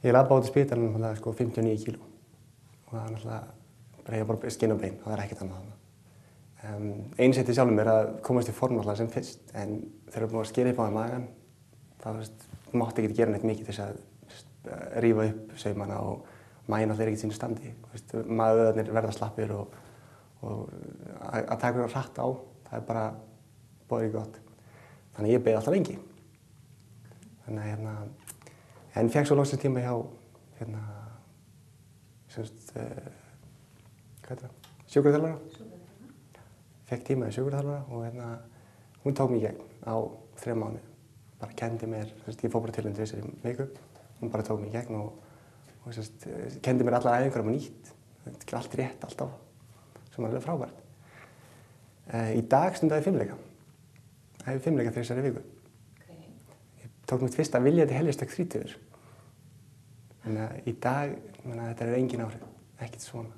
Ég labbaði út í spítalanum sko 59 kíló og það náttúrulega ég bara skinn og bein og það ekkert annað þarna. Einsetti sjálfum mér að komast í form sem fyrst en þegar búin að skera upp á það magann þá mátti ekki gera neitt mikið til þess að rífa upp saumana og maginn alltaf ekki sínu standi. Maðurvöðvarnir verða slappir og að taka hratt á, það bara boðið gott. Þannig ég beið alltaf lengi. Þannig en fékk svo loksins tíma hjá sjúkraþjálfara. Fékk tíma hjá sjúkraþjálfara og hún tók mig í gegn á 3 mánuði. Bara kenndi mér, ég fór bara til henni 2 sinnum í viku. Hún bara tók mig í gegn og kenndi mér allar æfingar nýtt. Allt rétt, alltaf, sem var alveg frábært. Í dag stundaði ég fimleika. Ég hef fimleika 3 sinni í viku. Ég tók mitt fyrsta viljandi heljarstökk 30. Þannig að í dag, þetta engin áhrif, ekkert svona.